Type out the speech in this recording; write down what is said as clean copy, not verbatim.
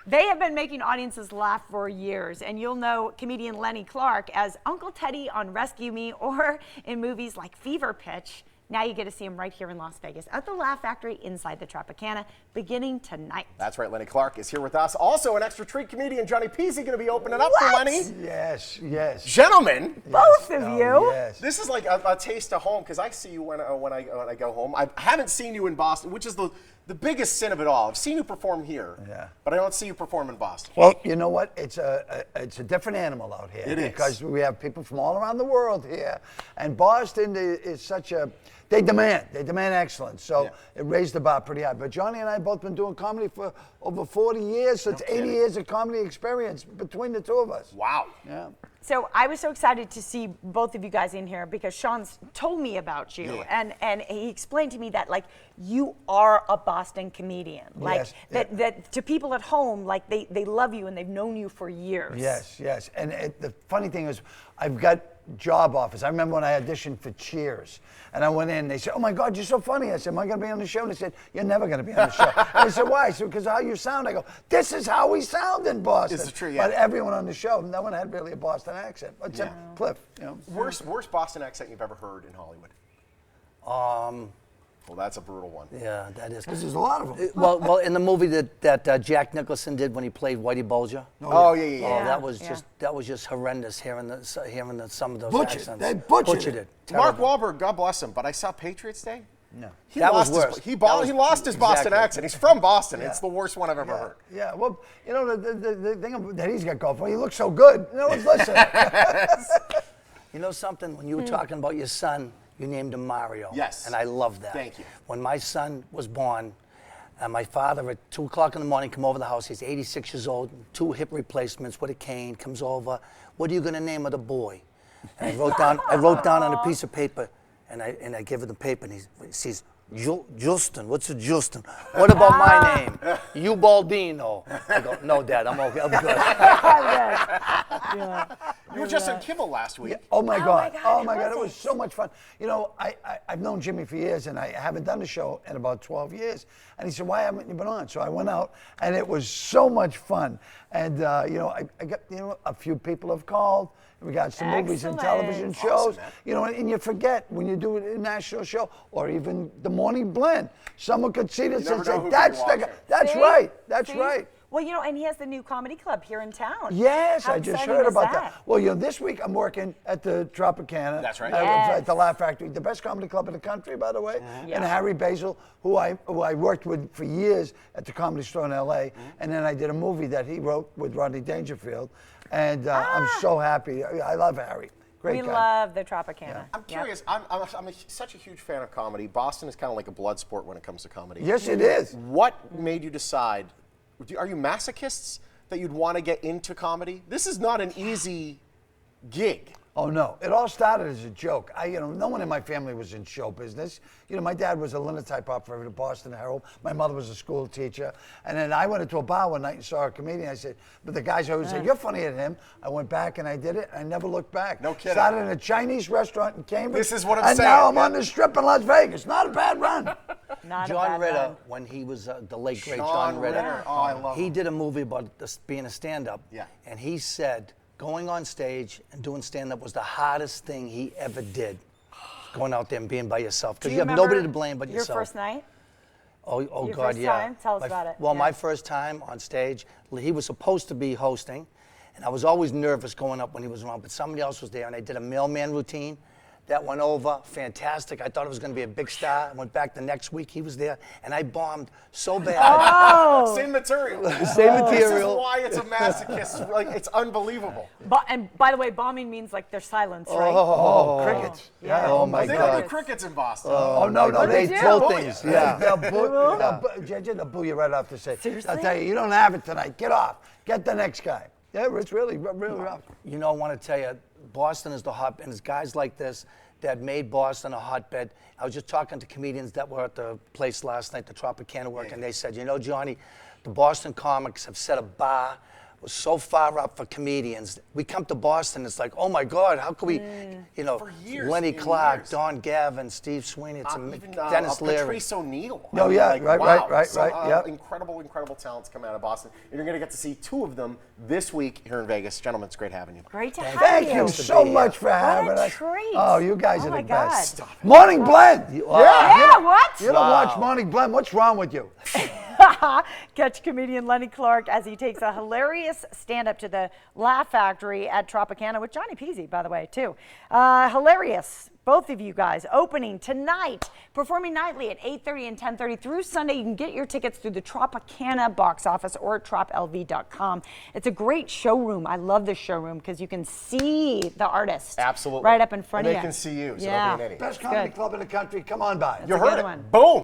They have been making audiences laugh for years, and you'll know comedian Lenny Clarke as Uncle Teddy on Rescue Me or in movies like Fever Pitch. Now you get to see him right here in Las Vegas at the Laugh Factory inside the Tropicana, beginning tonight. That's right, Lenny Clarke is here with us. Also, an extra treat comedian, Johnny Peasy, going to be opening up for Lenny. Yes, yes. Gentlemen, Both of you. Yes. this is like a taste of home, because I see you when I go home. I haven't seen you in Boston, which is the biggest sin of it all. I've seen you perform here, but I don't see you perform in Boston. Well, you know what? It's a different animal out here. It is. Because we have people from all around the world here. And Boston is such a, they demand excellence. So it raised the bar pretty high. But Johnny and I have both been doing comedy for over 40 years. So it's 80 years of comedy experience between the two of us. Wow. Yeah. So I was so excited to see both of you guys in here because Sean's told me about you, and he explained to me that like you are a Boston comedian, like that to people at home, like they love you and they've known you for years. Yes, yes. And the funny thing is, I've got job offers. I remember when I auditioned for Cheers, and I went in. They said, "Oh my God, you're so funny." I said, "Am I going to be on the show?" And they said, "You're never going to be on the show." And I said, "Why?" I said, "Because how you sound." I go, "This is how we sound in Boston." It's true, But everyone on the show, no one had really a Boston accent, except Cliff. You know. Worst Boston accent you've ever heard in Hollywood? Well, that's a brutal one. Yeah, that is. There's a lot of them. Well, in the movie that Jack Nicholson did when he played Whitey Bulger. Oh yeah. Oh, that was just horrendous. Hearing some of those accents. They butchered it. Mark Terrible. Wahlberg, God bless him, but I saw Patriots Day. No. He That lost was worse. He lost his Boston Exactly. accent. He's from Boston. It's the worst one I've ever heard. Yeah, well, you know, the thing that he's got going for, he looks so good. No one's listening. You know something? When you were talking about your son, you named him Mario. Yes. And I love that. Thank you. When my son was born, my father at 2 o'clock in the morning come over the house. He's 86 years old, 2 hip replacements with a cane. Comes over. What are you going to name of the boy? And I wrote down on a piece of paper, and I give him the paper, and he says, Justin, what's a Justin? What about my name? You Baldino. I go, no, Dad, I'm okay. I'm good. You were just on Kimmel last week. Oh my God! Oh my how God! It was was so much fun. You know, I've known Jimmy for years, and I haven't done the show in about 12 years. And he said, "Why haven't you been on?" So I went out, and it was so much fun. And you know, I got a few people have called in regards to movies and television shows. Awesome, you know, and you forget when you do a national show or even the Morning Blend, someone could see this and say, "That's the guy. That's right. That's right." Well, you know, and he has the new comedy club here in town. Yes, How I just exciting heard is about that. Well, you know, this week I'm working at the Tropicana. That's right. At the Laugh Factory, the best comedy club in the country, by the way. And Harry Basil, who I worked with for years at the Comedy Store in L.A. And then I did a movie that he wrote with Rodney Dangerfield. And I'm so happy. I love Harry. Great We guy. love the Tropicana. I'm curious. I'm such a huge fan of comedy. Boston is kind of like a blood sport when it comes to comedy. Yes, it is. What made you decide? Are you masochists that you'd want to get into comedy? This is not an easy gig. Oh no! It all started as a joke. No one in my family was in show business. You know, my dad was a linotype operator at the Boston Herald. My mother was a school teacher. And then I went into a bar one night and saw a comedian. I said, but the guys always said, "You're funnier than him." I went back and I did it. I never looked back. No kidding. Started in a Chinese restaurant in Cambridge. This is what I'm and saying. now I'm on the strip in Las Vegas. Not a bad run. Not a John bad Ritter, run. when he was the late great Sean John Ritter, Ritter. Oh, I love he him. did a movie about being a stand-up. Yeah. And he said going on stage and doing stand-up was the hardest thing he ever did. Going out there and being by yourself because you have remember nobody to blame but yourself. Your first night? Oh Your God, first yeah. time? Tell us about it. Well, Yeah. my first time on stage, he was supposed to be hosting, and I was always nervous going up when he was around, but somebody else was there, and I did a mailman routine. That went over, fantastic. I thought it was going to be a big star. I went back the next week, he was there, and I bombed so bad. Oh! Same material. Same material. This is why it's a masochist. Like, it's unbelievable. And by the way, bombing means like there's silence, right? Oh, crickets. Yeah. Oh my They don't do God. crickets in Boston. Oh no, They do? throw Bully things, you. yeah. They'll boo you right off the stage. Seriously? I'll tell you, you don't have it tonight. Get off. Get the next guy. Yeah, it's really rough. You know, I want to tell you, Boston is the hotbed, and it's guys like this that made Boston a hotbed. I was just talking to comedians that were at the place last night, the Tropicana work, and they said, you know, Johnny, the Boston comics have set a bar was so far up for comedians. We come to Boston, it's like, oh my God, how could we, you know, For years Lenny and Clarke, years. Don Gavin, Steve Sweeney, it's Even Dennis Leary. Patrice O'Neill. Oh, yeah, right, wow. right, Some, right, yep. Incredible talents come out of Boston. And you're going to get to see 2 of them this week here in Vegas. Gentlemen, it's great having you. Great to have Thank you. you so much for having a us. treat. Oh, you guys Oh are my the best. God. Morning Blend. Yeah, what? You don't watch Morning Blend. What's wrong with you? Catch comedian Lenny Clarke as he takes a hilarious stand-up to the Laugh Factory at Tropicana with Johnny Peasy, by the way, too. Hilarious. Both of you guys opening tonight, performing nightly at 8:30 and 10:30 through Sunday. You can get your tickets through the Tropicana box office or at troplv.com. It's a great showroom. I love this showroom because you can see the artist Absolutely. right up in front and of you. they can see you, so Yeah. don't be an idiot. Best comedy club in the country. Come on by. You a heard good it. one. Boom.